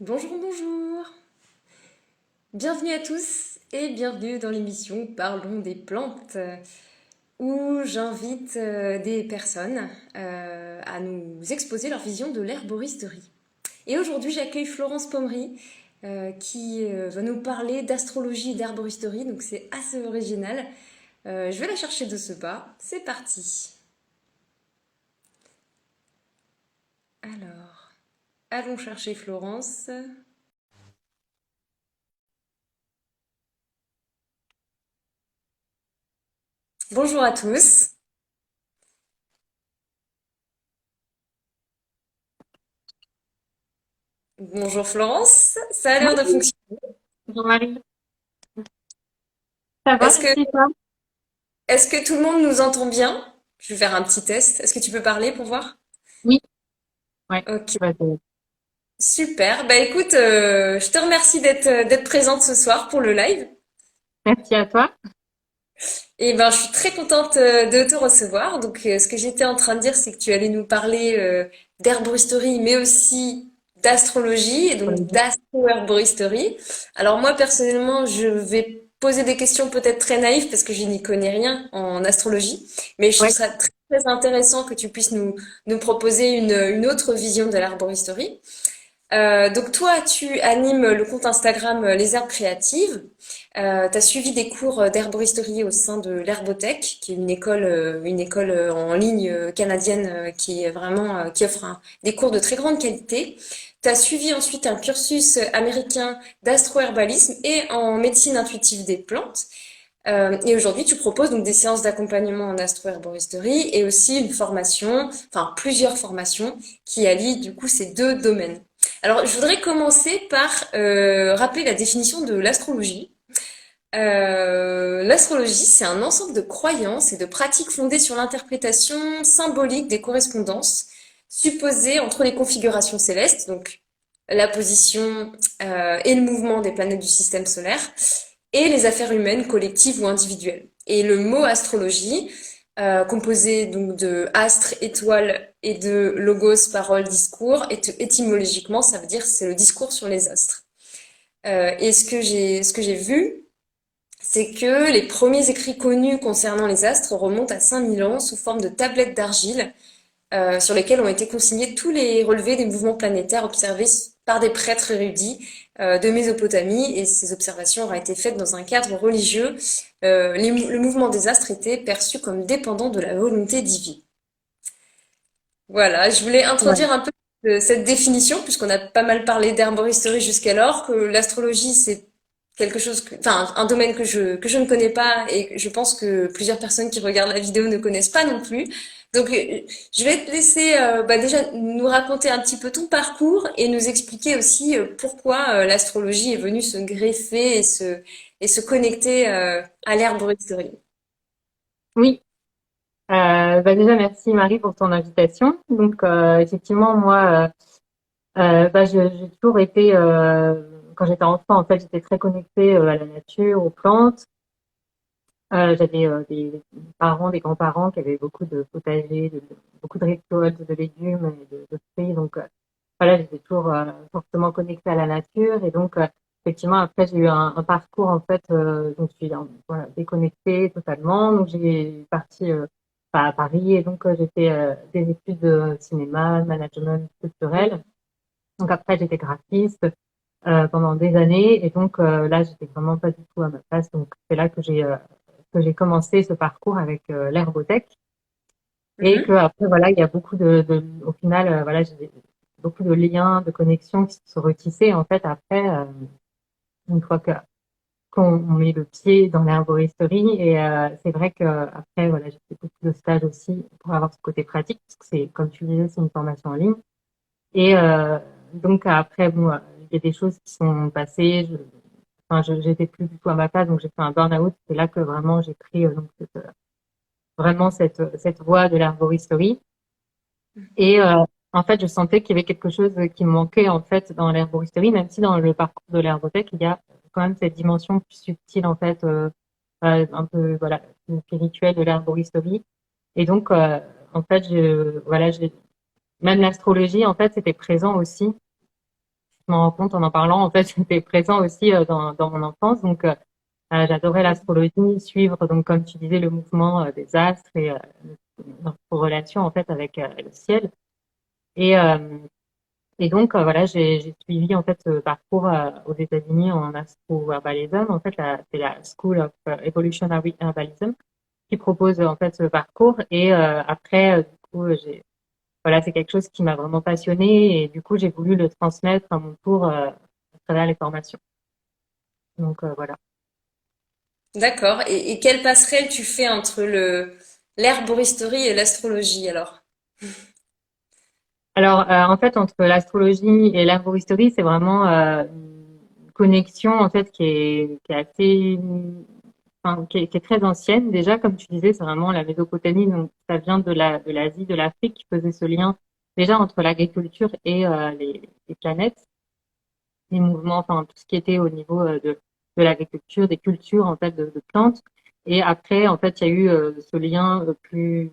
Bonjour, bonjour. Bienvenue à tous et bienvenue dans l'émission Parlons des plantes, où j'invite des personnes à nous exposer leur vision de l'herboristerie. Et aujourd'hui, j'accueille Florence Pommery qui va nous parler d'astrologie et d'herboristerie, donc c'est assez original. Je vais la chercher de ce pas. C'est parti. Alors, allons chercher Florence. Bonjour à tous. Bonjour Florence. Ça a l'air de Bonjour fonctionner. Marie, ça va, Est-ce que merci et toi? Est-ce que tout le monde nous entend bien? Je vais faire un petit test. Est-ce que tu peux parler pour voir? Oui, ouais, Ok, vas-y. super. Bah écoute, je te remercie d'être présente ce soir pour le live. Merci à toi. Et ben, je suis très contente de te recevoir. Donc, ce que j'étais en train de dire, c'est que tu allais nous parler d'herboristerie, mais aussi d'astrologie et donc d'astro-herboristerie. Alors moi, personnellement, je vais poser des questions peut-être très naïves parce que je n'y connais rien en astrologie, mais je trouve Ouais, ça très, très intéressant que tu puisses nous proposer une autre vision de l'herboristerie. Donc toi, tu animes le compte Instagram Les Herbes Créatives. Tu as suivi des cours d'herboristerie au sein de l'Herbotech, qui est une école en ligne canadienne qui est vraiment qui offre des cours de très grande qualité. Tu as suivi ensuite un cursus américain d'astroherbalisme et en médecine intuitive des plantes. Et aujourd'hui, tu proposes donc des séances d'accompagnement en astroherboristerie et aussi une formation, enfin plusieurs formations qui allient du coup ces deux domaines. Alors, je voudrais commencer par rappeler la définition de l'astrologie. L'astrologie, c'est un ensemble de croyances et de pratiques fondées sur l'interprétation symbolique des correspondances supposées entre les configurations célestes, donc la position et le mouvement des planètes du système solaire, et les affaires humaines, collectives ou individuelles. Et le mot astrologie, composé donc de astre, étoile et de logos, parole, discours, étymologiquement, ça veut dire c'est le discours sur les astres. Et ce que j'ai vu, c'est que les premiers écrits connus concernant les astres remontent à 5000 ans sous forme de tablettes d'argile sur lesquelles ont été consignés tous les relevés des mouvements planétaires observés par des prêtres érudits de Mésopotamie. Et ces observations auraient été faites dans un cadre religieux. Le mouvement des astres était perçu comme dépendant de la volonté divine. Voilà, je voulais ouais, introduire un peu cette définition, puisqu'on a pas mal parlé d'herboristerie jusqu'alors, que l'astrologie, c'est quelque chose enfin, un domaine que je ne connais pas et que je pense que plusieurs personnes qui regardent la vidéo ne connaissent pas non plus. Donc, je vais te laisser, déjà nous raconter un petit peu ton parcours et nous expliquer aussi pourquoi l'astrologie est venue se greffer et se connecter à l'herboristerie. oui. Déjà, merci Marie pour ton invitation. Donc, effectivement, moi, j'ai toujours été, quand j'étais enfant, en fait, j'étais très connectée à la nature, aux plantes. J'avais des parents, des grands-parents qui avaient beaucoup de potagers, beaucoup de récoltes, de légumes et de fruits. Donc, voilà, j'étais toujours fortement connectée à la nature. Et donc, effectivement, après, j'ai eu un parcours, en fait, donc je suis voilà, déconnectée totalement. Donc, j'ai parti à Paris et donc j'ai fait des études de cinéma, management culturel. Donc, après, j'étais graphiste pendant des années. Et donc, là, j'étais vraiment pas du tout à ma place. Donc, c'est là que j'ai commencé ce parcours avec l'herbotech et que Mhm. après voilà il y a beaucoup au final voilà j'ai beaucoup de liens de connexions qui se sont retissés en fait après une fois que qu'on met le pied dans l'herboristerie et c'est vrai que après voilà j'ai fait beaucoup de stages aussi pour avoir ce côté pratique parce que c'est comme tu le disais c'est une formation en ligne et donc après bon il y a des choses qui sont passées j'étais plus du tout à ma place donc j'ai fait un burn-out c'est là que vraiment j'ai pris donc vraiment cette voie de l'herboristerie. Et en fait, je sentais qu'il y avait quelque chose qui me manquait en fait dans l'herboristerie, même si dans le parcours de l'herbotech, il y a quand même cette dimension plus subtile en fait, un peu voilà spirituelle de l'herboristerie. Et donc, en fait, même l'astrologie en fait, c'était présent aussi m'en rends compte en en parlant. En fait, c'était présent aussi dans mon enfance. Donc, j'adorais l'astrologie, suivre, donc, comme tu disais, le mouvement des astres et notre relation, en fait, avec le ciel. Et, euh, et donc, voilà, j'ai suivi, en fait, ce parcours aux États-Unis en astro-herbalism. En fait, c'est la School of Evolutionary Herbalism qui propose, en fait, ce parcours. Et après, du coup, voilà, c'est quelque chose qui m'a vraiment passionnée et du coup, j'ai voulu le transmettre à mon tour à travers les formations. Donc, voilà. D'accord. Et quelle passerelle tu fais entre l'herboristerie et l'astrologie alors? Alors, en fait, entre l'astrologie et l'herboristerie, c'est vraiment une connexion en fait qui est assez, enfin, qui est très ancienne. Déjà, comme tu disais, c'est vraiment la Mésopotamie, donc ça vient de l'Asie, de l'Afrique, qui faisait ce lien déjà entre l'agriculture et les planètes, les mouvements, enfin tout ce qui était au niveau de l'agriculture, des cultures en fait de plantes. Et après, en fait, il y a eu ce lien plus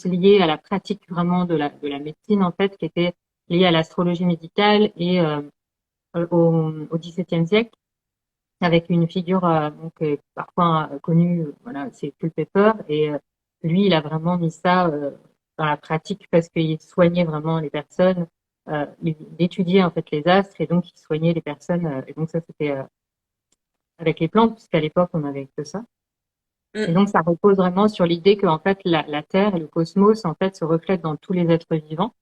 lié à la pratique vraiment de la médecine en fait, qui était lié à l'astrologie médicale et au XVIIe siècle, avec une figure donc parfois connue, voilà, c'est Culpeper. Et lui, il a vraiment mis ça dans la pratique parce qu'il soignait vraiment les personnes. Il étudiait en fait les astres et donc il soignait les personnes. Et donc ça, c'était avec les plantes, puisqu'à l'époque, on n'avait que ça. Et Mm. donc, ça repose vraiment sur l'idée que en fait, la Terre et le cosmos en fait se reflètent dans tous les êtres vivants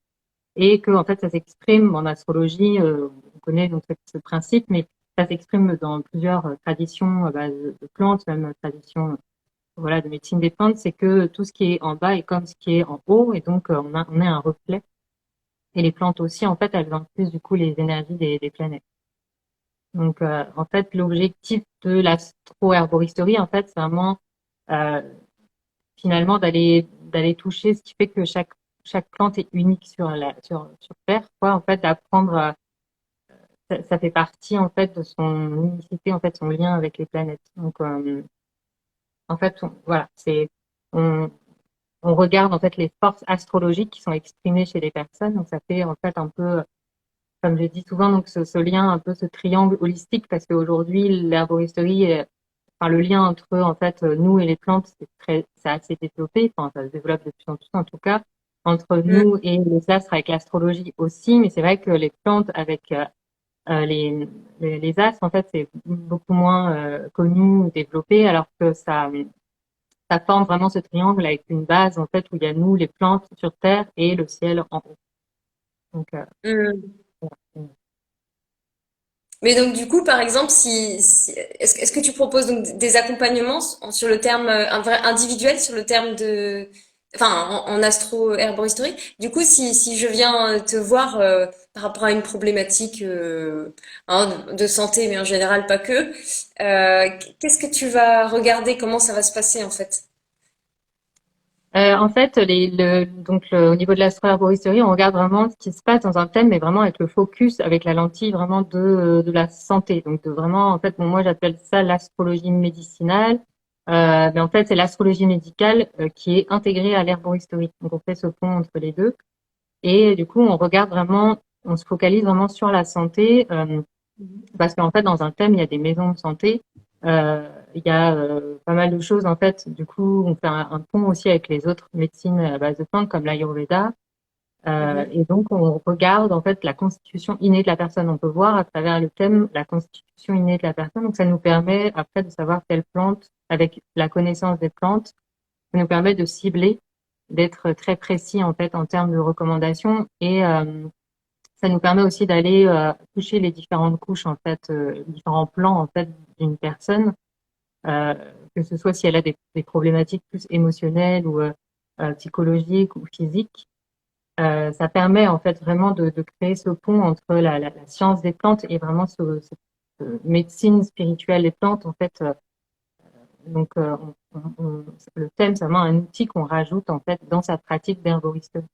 et que en fait, ça s'exprime en astrologie. On connaît donc ce principe, mais ça s'exprime dans plusieurs traditions de plantes, même traditions voilà de médecine des plantes. C'est que tout ce qui est en bas est comme ce qui est en haut, et donc on est un reflet. Et les plantes aussi, en fait, elles infusent du coup les énergies des planètes. Donc, en fait, l'objectif de l'astro-herboristerie, en fait, c'est vraiment euh, finalement d'aller toucher ce qui fait que chaque plante est unique sur Terre, quoi. En fait, d'apprendre, ça fait partie en fait de son unicité, en fait, son lien avec les planètes. Donc, en fait, voilà, on, on regarde en fait les forces astrologiques qui sont exprimées chez les personnes. Donc, ça fait en fait un peu, comme je dis souvent, donc ce lien, un peu ce triangle holistique, parce qu'aujourd'hui, l'herboristerie enfin, le lien entre en fait nous et les plantes, c'est assez développé. Enfin, ça se développe de plus en plus en tout cas entre Mm. nous et les astres avec l'astrologie aussi. Mais c'est vrai que les plantes avec les astres, en fait, c'est beaucoup moins connu, développé, alors que ça forme vraiment ce triangle avec une base en fait où il y a nous, les plantes sur Terre et le ciel en haut. Donc, Mm. voilà. Mais donc du coup, par exemple, est-ce que tu proposes donc des accompagnements sur le terme un vrai individuel sur le terme de enfin en astro-herboristerie? Du coup, si je viens te voir par rapport à une problématique hein, de santé, mais en général pas que, qu'est-ce que tu vas regarder? Comment ça va se passer en fait? En fait, au niveau de l'astro-herboristerie, on regarde vraiment ce qui se passe dans un thème, mais vraiment avec le focus, avec la lentille vraiment de la santé. Donc, de vraiment, en fait, bon, moi, j'appelle ça l'astrologie médicinale. Mais en fait, c'est l'astrologie médicale qui est intégrée à l'herboristerie. Donc, on fait ce pont entre les deux. Et du coup, on regarde vraiment, on se focalise vraiment sur la santé. Parce qu'en fait, dans un thème, il y a des maisons de santé, il y a pas mal de choses. En fait, du coup, on fait un pont aussi avec les autres médecines à base de plantes comme l'Ayurveda. Mhm. Et donc, on regarde en fait la constitution innée de la personne. On peut voir à travers le thème la constitution innée de la personne. Donc, ça nous permet après de savoir quelle plante, avec la connaissance des plantes, ça nous permet de cibler, d'être très précis en fait en termes de recommandations et ça nous permet aussi d'aller toucher les différentes couches en fait, différents plans en fait d'une personne, euh, que ce soit si elle a des problématiques plus émotionnelles ou psychologiques ou physiques. Ça permet en fait vraiment de créer ce pont entre la science des plantes et vraiment cette médecine spirituelle des plantes en fait. Donc le thème c'est vraiment un outil qu'on rajoute en fait dans sa pratique d'herboristerie.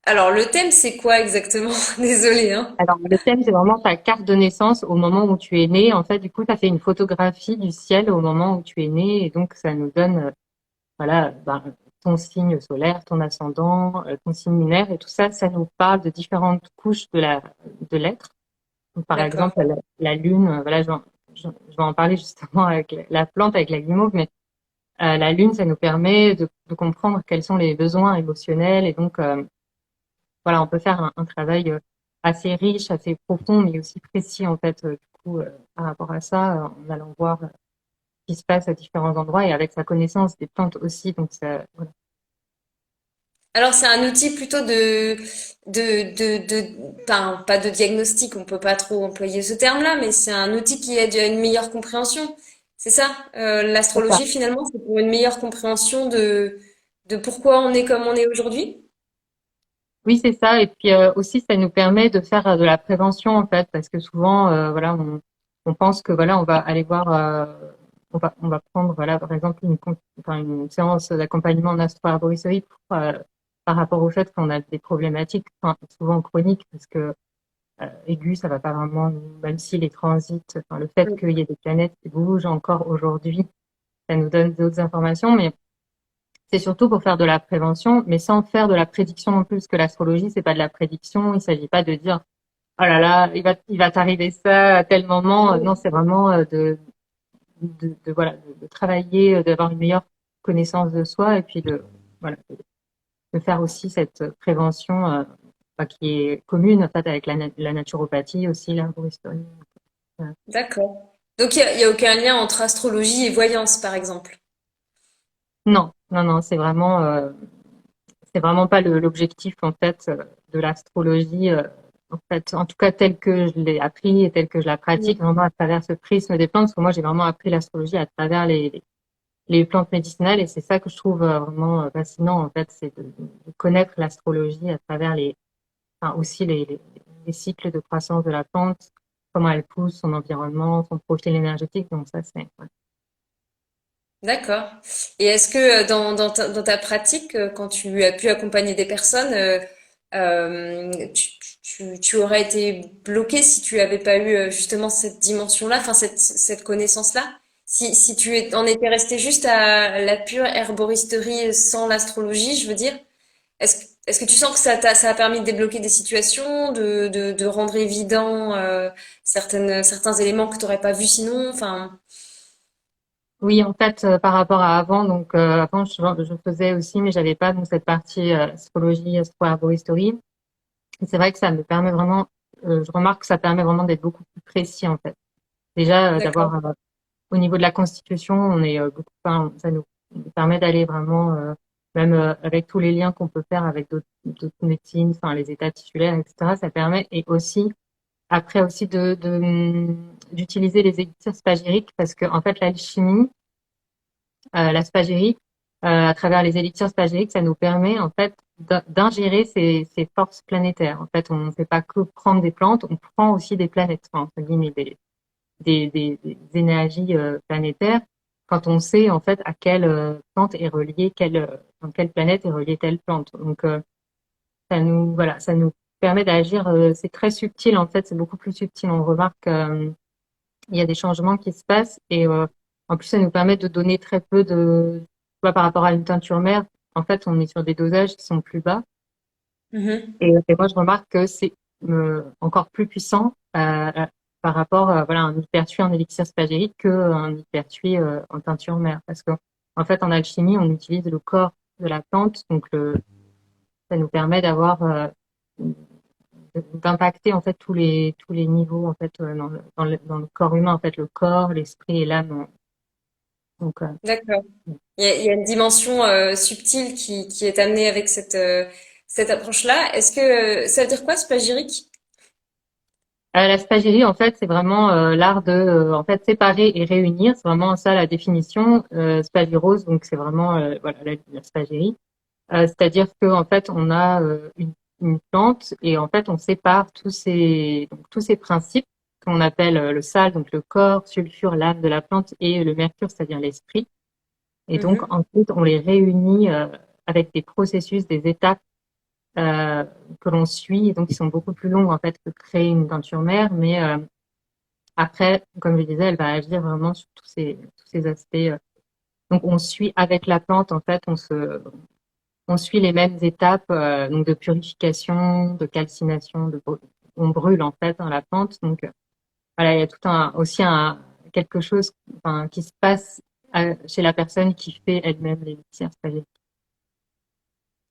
Alors le thème c'est quoi exactement? Désolée, hein. Alors, le thème, c'est vraiment ta carte de naissance au moment où tu es né. En fait, du coup, tu as fait une photographie du ciel au moment où tu es né. Et donc, ça nous donne, voilà, ben, ton signe solaire, ton ascendant, ton signe lunaire, et tout ça, ça nous parle de différentes couches de l'être. Donc, par D'accord. exemple, la lune, voilà, je vais en parler justement avec la plante, avec la guimauve, mais la lune, ça nous permet de comprendre quels sont les besoins émotionnels, et donc, voilà, on peut faire un travail assez riche, assez profond, mais aussi précis, en fait, du coup, par rapport à ça, en allant voir ce qui se passe à différents endroits et avec sa connaissance des plantes aussi. Donc, ça, voilà. Alors, c'est un outil plutôt enfin, pas de diagnostic, on peut pas trop employer ce terme-là, mais c'est un outil qui aide à une meilleure compréhension. C'est ça, C'est ça. l'astrologie, finalement, c'est pour une meilleure compréhension de pourquoi on est comme on est aujourd'hui. Oui, c'est ça. Et puis aussi, ça nous permet de faire de la prévention, en fait, parce que souvent, voilà, on pense que voilà, on va aller voir, on va prendre, voilà, par exemple, enfin, une séance d'accompagnement en astro-arboristerie par rapport au fait qu'on a des problématiques, enfin, souvent chroniques, parce que aigus, ça va pas vraiment, même si les transits, enfin, le fait qu'il y ait des planètes qui bougent encore aujourd'hui, ça nous donne d'autres informations, mais c'est surtout pour faire de la prévention, mais sans faire de la prédiction non plus, parce que l'astrologie, c'est pas de la prédiction. Il s'agit pas de dire, oh là là, il va t'arriver ça à tel moment. Non, c'est vraiment voilà, de travailler, d'avoir une meilleure connaissance de soi et puis voilà, de faire aussi cette prévention, qui est commune, en fait, avec la naturopathie aussi, l'herboristerie. Euh, D'accord. Donc, il y a aucun lien entre astrologie et voyance, par exemple. Non, non, non, c'est vraiment pas l'objectif en fait de l'astrologie en fait en tout cas tel que je l'ai appris et tel que je la pratique vraiment à travers ce prisme des plantes parce que moi j'ai vraiment appris l'astrologie à travers les plantes médicinales et c'est ça que je trouve vraiment fascinant en fait c'est de connaître l'astrologie à travers enfin, aussi les cycles de croissance de la plante, comment elle pousse, son environnement, son profil énergétique, donc ça c'est ouais. D'accord. Et est-ce que dans ta pratique, quand tu as pu accompagner des personnes, tu aurais été bloqué si tu avais pas eu justement cette dimension-là, enfin cette connaissance-là? Si en étais resté juste à la pure herboristerie sans l'astrologie, je veux dire, est-ce que tu sens que ça a permis de débloquer des situations, de rendre évident certains éléments que tu n'aurais pas vus sinon, enfin. Oui, en fait, par rapport à avant, donc avant je faisais aussi, mais j'avais pas donc cette partie astrologie, astro-arboristerie. Et c'est vrai que ça me permet vraiment, je remarque que ça permet vraiment d'être beaucoup plus précis en fait. Déjà D'accord. d'avoir au niveau de la constitution, on est enfin, ça nous permet d'aller vraiment même avec tous les liens qu'on peut faire avec d'autres médecines, enfin les états tissulaires, etc. Ça permet et aussi après aussi d'utiliser les élixirs spagyriques parce que en fait l'alchimie la spagyrie, à travers les élixirs spagyriques, ça nous permet en fait d'ingérer ces forces planétaires. En fait, on ne fait pas que prendre des plantes, on prend aussi des planètes, enfin, entre guillemets, des énergies planétaires. Quand on sait en fait à quelle plante est reliée, quelle planète est reliée telle plante. Donc ça nous permet d'agir. C'est très subtil en fait, c'est beaucoup plus subtil. On remarque il y a des changements qui se passent et en plus ça nous permet de donner très peu de tu vois, par rapport à une teinture mère en fait on est sur des dosages qui sont plus bas Mhm. et moi je remarque que c'est encore plus puissant par rapport voilà un hypertuis en élixir spagyrique qu'un hypertuis en teinture mère parce que en fait en alchimie on utilise le corps de la plante donc ça nous permet d'avoir d'impacter en fait tous les niveaux en fait dans le corps humain en fait le corps l'esprit et l'âme donc D'accord. Il y a une dimension subtile qui est amenée avec cette approche-là. Est-ce que ça veut dire quoi, spagyrique? la spagyrie en fait c'est vraiment l'art de en fait séparer et réunir c'est vraiment ça la définition spagyrose donc c'est vraiment voilà la spagyrie c'est-à-dire que en fait on a une plante et en fait on sépare tous ces principes qu'on appelle le sal donc le corps sulfure l'âme de la plante et le mercure c'est-à-dire l'esprit. Et donc, Mhm. ensuite, on les réunit avec des processus, des étapes que l'on suit, et donc qui sont beaucoup plus longues en fait que créer une teinture mère. Mais après, comme je disais, elle va agir vraiment sur tous ces aspects Donc on suit avec la plante en fait, on suit les mêmes étapes donc de purification, de calcination, on brûle en fait dans la plante. Donc voilà, il y a tout un aussi un quelque chose enfin, qui se passe chez la personne qui fait elle-même l'élixir spaghetti.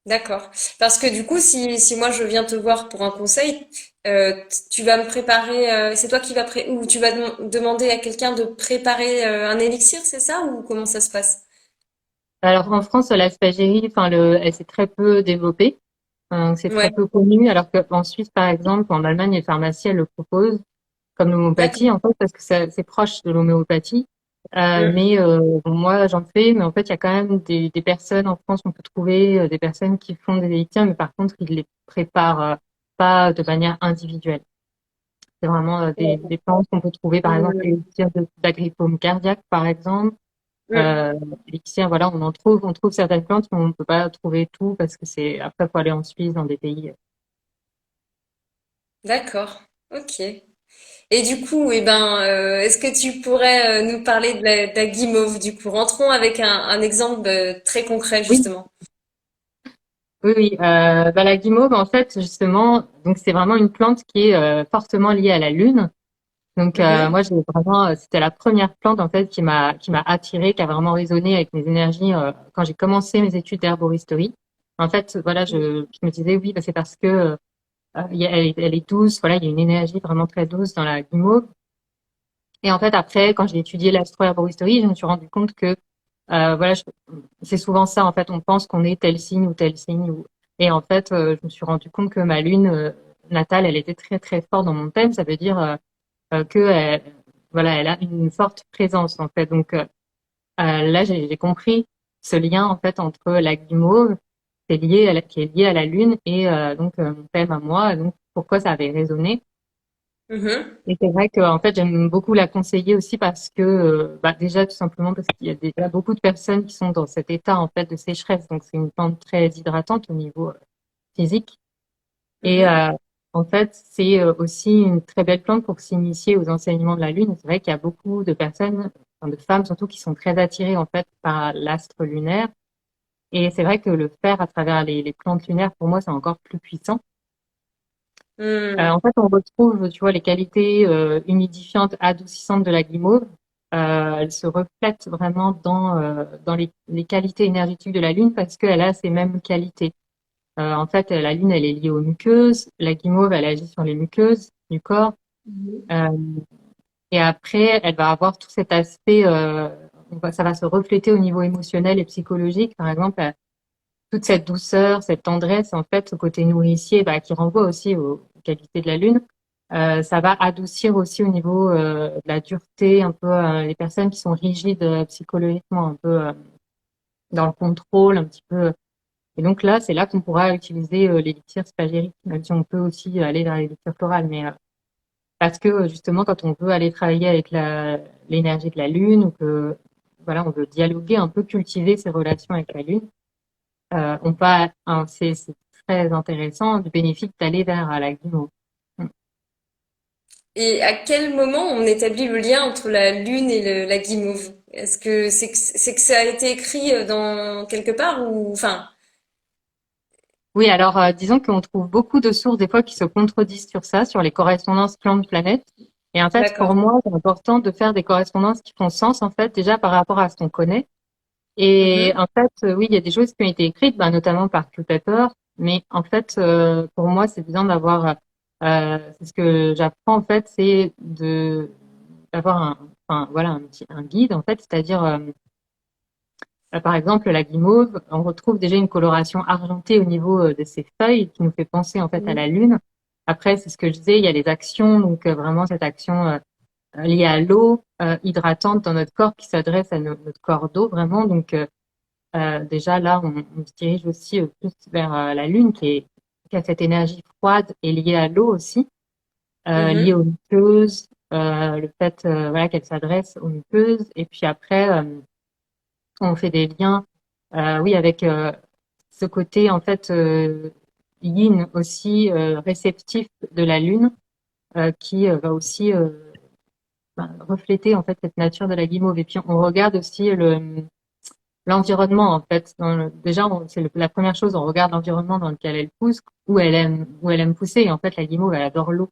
D'accord. Parce que du coup, si moi je viens te voir pour un conseil, tu vas me préparer, c'est toi qui vas ou tu vas demander à quelqu'un de préparer un élixir, c'est ça? Ou comment ça se passe? Alors en France, la spagérie, enfin elle s'est très peu développée, c'est très Ouais, peu connu. Alors qu'en Suisse, par exemple, en Allemagne, les pharmacies elles le proposent comme l'homéopathie d'accord. en fait parce que c'est proche de l'homéopathie. Mm. Mais bon, moi j'en fais, mais en fait il y a quand même des personnes en France on peut trouver des personnes qui font des élixirs, mais par contre ils les préparent pas de manière individuelle. C'est vraiment des plantes qu'on peut trouver, par exemple, Mm. l'élixir d'agrippome cardiaque, par exemple. Mm. Euh, l'élixir, voilà, on trouve certaines plantes, mais on ne peut pas trouver tout parce que après, faut aller en Suisse, dans des pays. D'accord. Ok. Et du coup, eh ben, est-ce que tu pourrais nous parler de la guimauve, du coup? Rentrons avec un exemple très concret, Oui, justement. oui, oui. Bah, la guimauve, en fait, justement, donc c'est vraiment une plante qui est fortement liée à la lune. Donc Mhm. moi, c'était la première plante en fait qui m'a attirée, qui a vraiment résonné avec mes énergies quand j'ai commencé mes études d'herboristerie. En fait, voilà, je me disais oui, bah, c'est parce que elle est douce, voilà, il y a une énergie vraiment très douce dans la guimauve. Et en fait, après, quand j'ai étudié l'astro-herboristerie, je me suis rendu compte que voilà, c'est souvent ça. En fait, on pense qu'on est tel signe ou tel signe. Et en fait, je me suis rendu compte que ma lune natale, elle était très très forte dans mon thème. Ça veut dire que voilà, elle a une forte présence en fait. Donc là, j'ai compris ce lien en fait entre la guimauve qui est lié à la lune et donc mon thème à moi. Donc pourquoi ça avait résonné. Mhm. Et c'est vrai que en fait, j'aime beaucoup la conseiller aussi parce que bah, déjà tout simplement parce qu'il y a déjà beaucoup de personnes qui sont dans cet état en fait de sécheresse. Donc c'est une plante très hydratante au niveau physique. Et Mhm. en fait, c'est aussi une très belle plante pour s'initier aux enseignements de la Lune. C'est vrai qu'il y a beaucoup de personnes, enfin, de femmes surtout, qui sont très attirées en fait par l'astre lunaire. Et c'est vrai que le faire à travers les plantes lunaires, pour moi, c'est encore plus puissant. Mm. En fait, on retrouve, tu vois, les qualités humidifiantes, adoucissantes de la guimauve. Elle se reflète vraiment dans les qualités énergétiques de la Lune parce qu'elle a ces mêmes qualités. En fait, la Lune, elle est liée aux muqueuses. La guimauve, elle agit sur les muqueuses du corps. Mhm. Euh, et après, elle va avoir tout cet aspect, ça va se refléter au niveau émotionnel et psychologique. Par exemple, toute cette douceur, cette tendresse, en fait, ce côté nourricier, bah, qui renvoie aussi aux qualités de la Lune. Ça va adoucir aussi au niveau de la dureté, un peu les personnes qui sont rigides psychologiquement, un peu dans le contrôle, un petit peu. Et donc là, c'est là qu'on pourra utiliser l'élixir spagérique, même si on peut aussi aller vers l'élixir floral. Mais parce que justement, quand on veut aller travailler avec l'énergie de la Lune ou que voilà, on veut dialoguer, un peu cultiver ses relations avec la Lune, on peut, c'est très intéressant, bénéfique d'aller vers la guimauve. Mm. Et à quel moment on établit le lien entre la lune et la guimauve? Est-ce que c'est que ça a été écrit dans quelque part ou enfin Oui, alors disons qu'on trouve beaucoup de sources des fois qui se contredisent sur ça, sur les correspondances plantes-planètes. Et en fait, pour d'accord. moi, c'est important de faire des correspondances qui font sens, en fait, déjà par rapport à ce qu'on connaît. Et Mhm. en fait, oui, il y a des choses qui ont été écrites, bah, notamment par Culpeper, mais en fait, pour moi, c'est bien c'est ce que j'apprends en fait, c'est d'avoir enfin voilà, un guide en fait, c'est-à-dire, par exemple, la guimauve, on retrouve déjà une coloration argentée au niveau de ses feuilles qui nous fait penser en fait à Mhm. la lune. Après, c'est ce que je disais, il y a les actions, donc vraiment cette action liée à l'eau hydratante dans notre corps qui s'adresse à notre corps d'eau vraiment, donc déjà là, on se dirige aussi plus vers la Lune qui a cette énergie froide et liée à l'eau aussi, liée Mhm. aux muqueuses, le fait voilà, qu'elle s'adresse aux muqueuses. Et puis après, on fait des liens, oui, avec ce côté en fait yin aussi réceptif de la Lune qui va aussi refléter en fait cette nature de la guimauve. Et puis on regarde aussi l'environnement en fait. Déjà, c'est la première chose, on regarde l'environnement dans lequel elle pousse, où elle aime pousser. Et en fait, la guimauve, elle adore l'eau.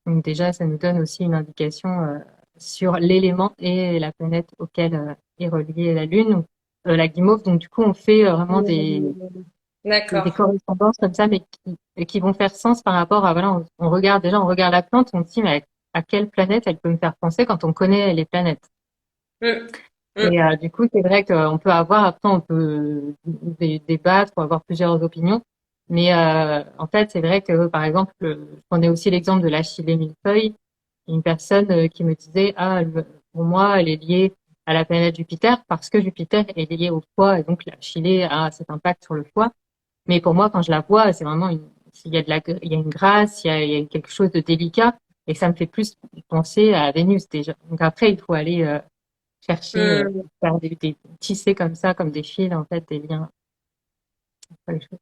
Donc déjà, ça nous donne aussi une indication sur l'élément et la planète auquel est reliée la Lune, la guimauve. Donc du coup, on fait vraiment des D'accord. correspondances comme ça, mais qui vont faire sens par rapport à, voilà, on regarde déjà, on regarde la plante, on se dit, mais à quelle planète elle peut me faire penser quand on connaît les planètes. Mm. Et Mm. du coup, c'est vrai qu'on peut avoir, après, on peut débattre, ou avoir plusieurs opinions. Mais en fait, c'est vrai que, par exemple, je prenais aussi l'exemple de l'Achillée millefeuille. Une personne qui me disait, ah, pour moi, elle est liée à la planète Jupiter parce que Jupiter est lié au foie et donc l'Achillée a cet impact sur le foie. Mais pour moi, quand je la vois, c'est vraiment il y a il y a une grâce, il y a quelque chose de délicat et ça me fait plus penser à Vénus déjà. Donc après, il faut aller chercher, Mm. faire tisser comme ça, comme des fils, en fait, des liens entre les choses.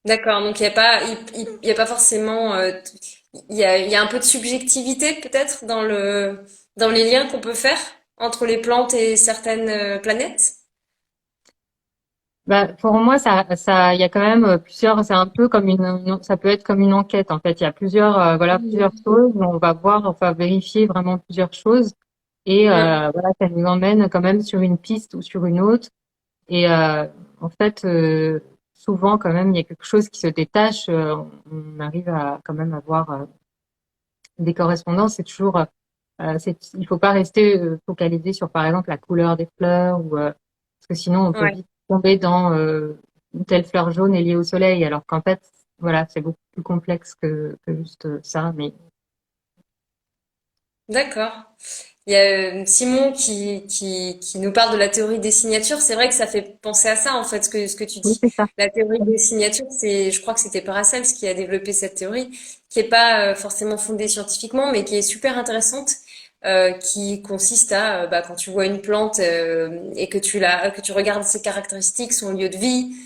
D'accord. Donc il y a pas forcément, il y a un peu de subjectivité peut-être dans les liens qu'on peut faire entre les plantes et certaines planètes. Bah, pour moi, il y a quand même plusieurs, c'est un peu comme ça peut être comme une enquête, en fait. Il y a plusieurs, voilà, plusieurs Mm. choses. On va voir, on va vérifier vraiment plusieurs choses. Et Mm. voilà, ça nous emmène quand même sur une piste ou sur une autre. Et en fait, souvent, quand même, il y a quelque chose qui se détache. On arrive à quand même avoir des correspondances. C'est toujours, il faut pas rester focalisé sur, par exemple, la couleur des fleurs ou parce que sinon, on peut Ouais. vite tomber dans une telle fleur jaune est liée au soleil, alors qu'en fait, voilà, c'est beaucoup plus complexe que juste ça. Mais D'accord. Il y a Simon qui nous parle de la théorie des signatures. C'est vrai que ça fait penser à ça, en fait, ce que tu oui, dis. c'est ça. La théorie des signatures, je crois que c'était Paracels qui a développé cette théorie, qui est pas forcément fondée scientifiquement, mais qui est super intéressante, qui consiste à, bah, quand tu vois une plante et que tu regardes ses caractéristiques, son lieu de vie,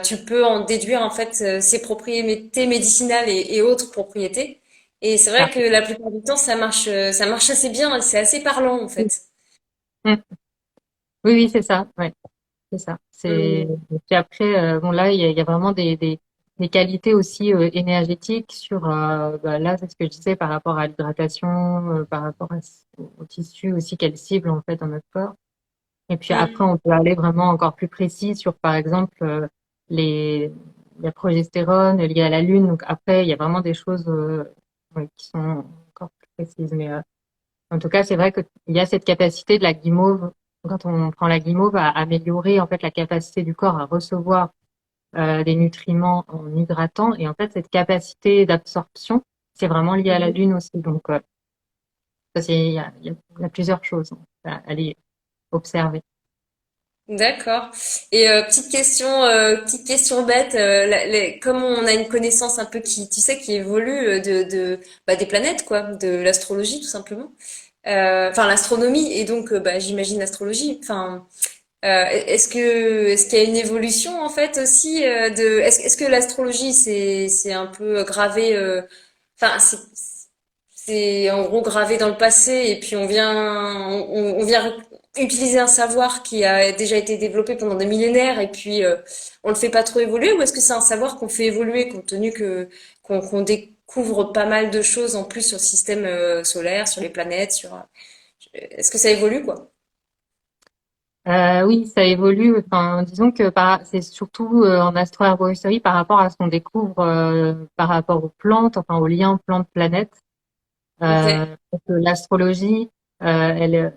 tu peux en déduire en fait ses propriétés médicinales et autres propriétés. Et c'est vrai Ça. que la plupart du temps, ça marche assez bien et c'est assez parlant en fait. Mm. Oui, oui, c'est ça. Ouais. C'est ça. C'est Mm. et puis après bon là il y a vraiment des qualités aussi énergétiques sur bah, là c'est ce que je disais par rapport à l'hydratation, par rapport au tissu aussi qu'elle cible en fait dans notre corps. Et puis après Mm. on peut aller vraiment encore plus précis sur par exemple les la progestérone liée à la lune. Donc après il y a vraiment des choses ouais, qui sont encore plus précises. Mais en tout cas, c'est vrai qu'il y a cette capacité de la guimauve, quand on prend la guimauve, à améliorer en fait la capacité du corps à recevoir des nutriments en hydratant. Et en fait, cette capacité d'absorption, c'est vraiment lié à la Mhm. lune aussi. Donc, ça, il y a plusieurs choses à aller observer. D'accord. Et petite question bête, comme on a une connaissance un peu qui, tu sais, qui évolue bah, des planètes, quoi, de l'astrologie tout simplement. Enfin, l'astronomie et donc, bah, j'imagine l'astrologie. Enfin, est-ce qu'il y a une évolution en fait aussi est-ce que l'astrologie c'est un peu gravé enfin c'est en gros gravé dans le passé et puis on vient utiliser un savoir qui a déjà été développé pendant des millénaires et puis on le fait pas trop évoluer ou est-ce que c'est un savoir qu'on fait évoluer compte tenu que qu'on découvre pas mal de choses en plus sur le système solaire, sur les planètes, sur est-ce que ça évolue quoi? Oui, ça évolue. Enfin, disons que c'est surtout en astroherboristerie par rapport à ce qu'on découvre par rapport aux plantes, enfin aux liens plantes-planètes. Ok. Parce que l'astrologie, elle,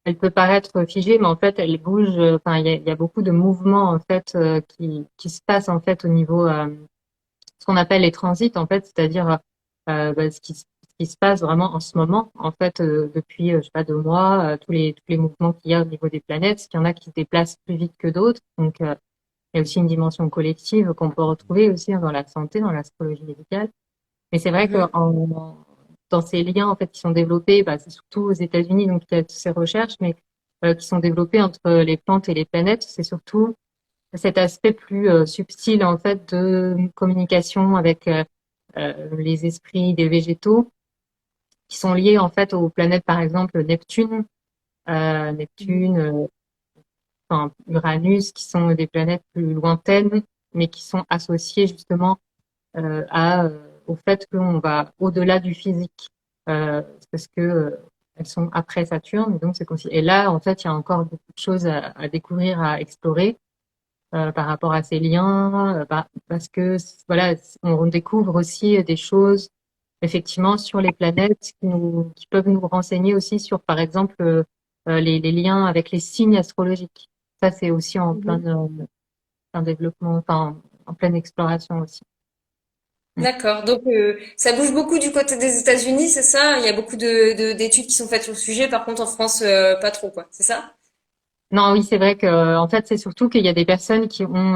elle peut paraître figée, mais en fait, elle bouge. Enfin, il y a beaucoup de mouvements en fait qui se passent en fait au niveau ce qu'on appelle les transits en fait, c'est-à-dire bah, ce qui se passe vraiment en ce moment en fait depuis je sais pas 2 mois, tous les mouvements qu'il y a au niveau des planètes, qu'il y en a qui se déplacent plus vite que d'autres. Donc, il y a aussi une dimension collective qu'on peut retrouver aussi dans la santé, dans l'astrologie médicale. Mais c'est vrai que Mhm. dans ces liens en fait qui sont développés, bah, c'est surtout aux États-Unis, donc il y a toutes ces recherches, mais qui sont développées entre les plantes et les planètes, c'est surtout cet aspect plus subtil en fait de communication avec les esprits des végétaux qui sont liés en fait aux planètes, par exemple Neptune, Neptune, enfin, Uranus, qui sont des planètes plus lointaines, mais qui sont associées justement au fait qu'on va au-delà du physique, parce que elles sont après Saturne, et donc et là, en fait, il y a encore beaucoup de choses à découvrir, à explorer par rapport à ces liens, parce que voilà, on découvre aussi des choses effectivement sur les planètes qui peuvent nous renseigner aussi sur, par exemple, les liens avec les signes astrologiques. Ça, c'est aussi en plein développement, enfin, en pleine exploration aussi. Mm. D'accord. Donc, ça bouge beaucoup du côté des États-Unis, c'est ça? Il y a beaucoup d'études qui sont faites sur le sujet. Par contre, en France, pas trop, quoi. C'est ça? Non, oui, c'est vrai que en fait, c'est surtout qu'il y a des personnes qui ont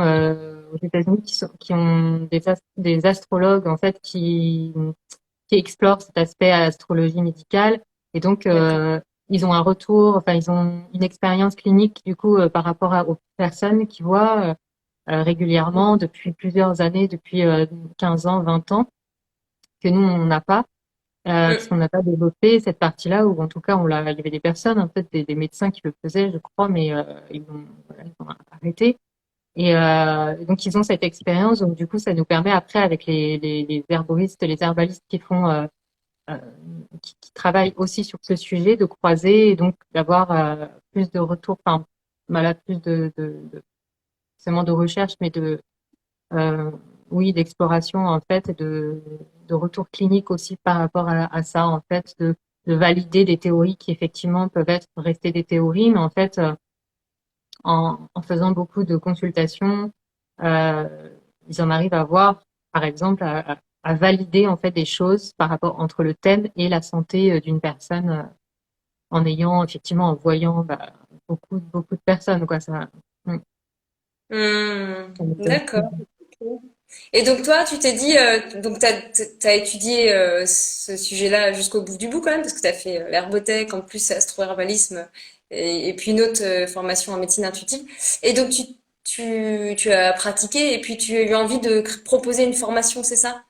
aux États-Unis qui ont des astrologues en fait qui explorent cet aspect à l'astrologie médicale et donc D'accord. ils ont un retour, enfin ils ont une expérience clinique du coup par rapport aux personnes qui voient régulièrement depuis plusieurs années, depuis 15 ans, 20 ans que nous on n'a pas. Parce Mm. qu'on n'a pas développé cette partie-là, ou en tout cas, il y avait des personnes, en fait, des médecins qui le faisaient, je crois, mais voilà, ils ont arrêté. Et donc, ils ont cette expérience, donc du coup, ça nous permet après, avec les herboristes, les herbalistes euh, qui travaillent aussi sur ce sujet, de croiser et donc d'avoir plus de retours, enfin, voilà, plus seulement de recherche, mais euh, oui, d'exploration en fait, et de retour clinique aussi par rapport à ça en fait, de valider des théories qui effectivement peuvent être rester des théories, mais en fait, en faisant beaucoup de consultations, euh, ils en arrivent à voir, par exemple, à valider en fait des choses par rapport entre le thème et la santé d'une personne, en ayant effectivement en voyant beaucoup de personnes quoi ça. Mm, Hmm. ça me donne- D'accord. Et donc toi, tu t'es dit, donc t'as étudié ce sujet-là jusqu'au bout du bout quand même, parce que t'as fait l'herbotech, en plus astro-herbalisme, et puis une autre formation en médecine intuitive. Et donc tu as pratiqué, et puis tu as eu envie de proposer une formation, c'est ça?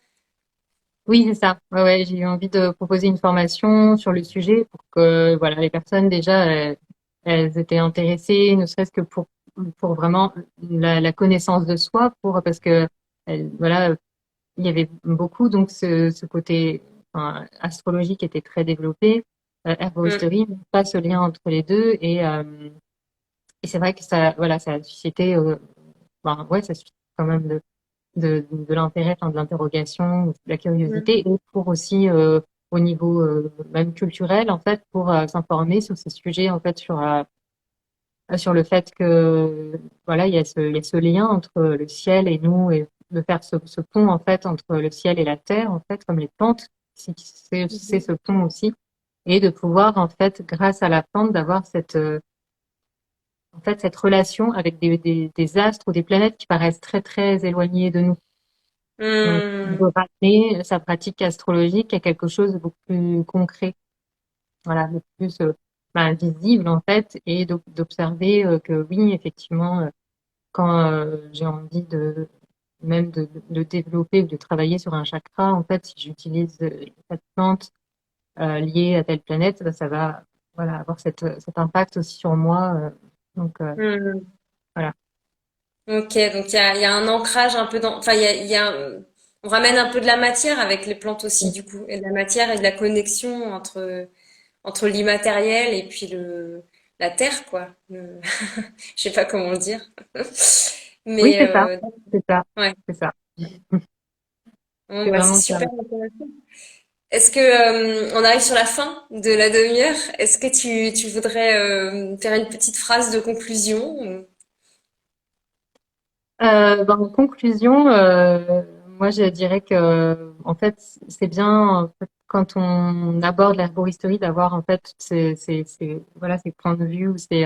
Oui, c'est ça. Ouais, ouais, j'ai eu envie de proposer une formation sur le sujet pour que voilà, les personnes déjà elles étaient intéressées, ne serait-ce que pour vraiment la connaissance de soi, parce que voilà, il y avait beaucoup donc ce côté enfin, astrologique était très développé, Hmm. herboristerie, pas ce lien entre les deux et c'est vrai que ça voilà, ça a suscité ouais, ça suscite quand même de l'intérêt, enfin, de l'interrogation, de la Hmm. curiosité, et pour aussi au niveau même culturel, en fait, pour s'informer sur ces sujets, en fait, sur le fait que voilà, il y a ce lien entre le ciel et nous, et de faire ce pont, en fait, entre le ciel et la terre, en fait, comme les plantes, c'est Mhm. ce pont aussi, et de pouvoir, en fait, grâce à la plante, d'avoir en fait, cette relation avec des astres ou des planètes qui paraissent très, très éloignées de nous. Donc, de Hmm. ramener sa pratique astrologique à quelque chose de beaucoup plus concret, voilà, de plus visible en fait, et d'observer que oui, effectivement, quand j'ai envie de développer ou de travailler sur un chakra, en fait, si j'utilise cette plante liée à telle planète, ça va voilà, avoir cet impact aussi sur moi. Donc, Hmm. voilà. Ok, donc il y a un ancrage un peu dans, enfin il y a on ramène un peu de la matière avec les plantes aussi du coup, et de la matière et de la connexion entre l'immatériel et puis la terre quoi. Je sais pas comment le dire, Oui, mais c'est ça, c'est ça, ouais, c'est ça. bon, C'est bah c'est vraiment ça. super intéressant. Est-ce que on arrive sur la fin de la demi-heure? Est-ce que tu voudrais faire une petite phrase de conclusion? En conclusion, moi je dirais que en fait c'est bien en fait, quand on aborde l'herboristerie d'avoir en fait toutes voilà ces points de vue ou ces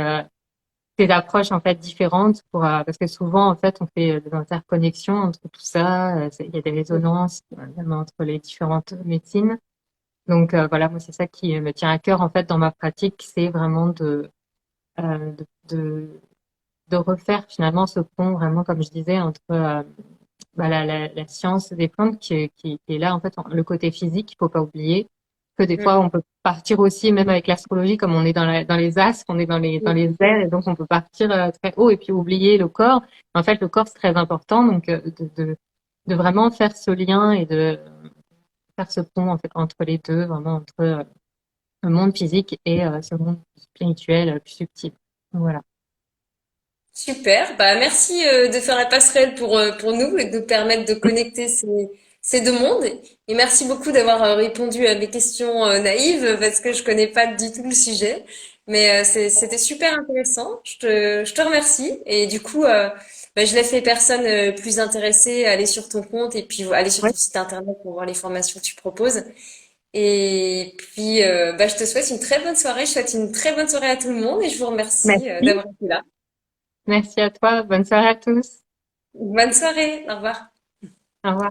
approches en fait différentes parce que souvent en fait on fait des interconnexions entre tout ça, il y a des résonances même entre les différentes médecines. Donc voilà, moi c'est ça qui me tient à cœur en fait dans ma pratique, c'est vraiment euh, de, de de refaire finalement ce pont vraiment comme je disais entre la science des plantes qui est là en fait le côté physique, il faut pas oublier, que des Mm. fois on peut partir aussi, même avec l'astrologie, comme on est dans les astres, on est dans les airs, et donc on peut partir très haut et puis oublier le corps. En fait, le corps c'est très important, donc de vraiment faire ce lien et de faire ce pont en fait entre les deux, vraiment entre le monde physique et ce monde spirituel plus subtil. Voilà. Super. Bah, merci de faire la passerelle pour nous et de nous permettre de connecter ces deux mondes. Et merci beaucoup d'avoir répondu à mes questions naïves parce que je connais pas du tout le sujet. Mais c'était super intéressant. Je te remercie. Et du coup, bah, je laisse les personnes plus intéressées aller sur ton compte et puis aller sur Ouais, ton site internet pour voir les formations que tu proposes. Et puis, bah, je te souhaite une très bonne soirée. Je souhaite une très bonne soirée à tout le monde et je vous remercie merci. d'avoir été là. Merci à toi. Bonne soirée à tous. Bonne soirée, au revoir. Au revoir.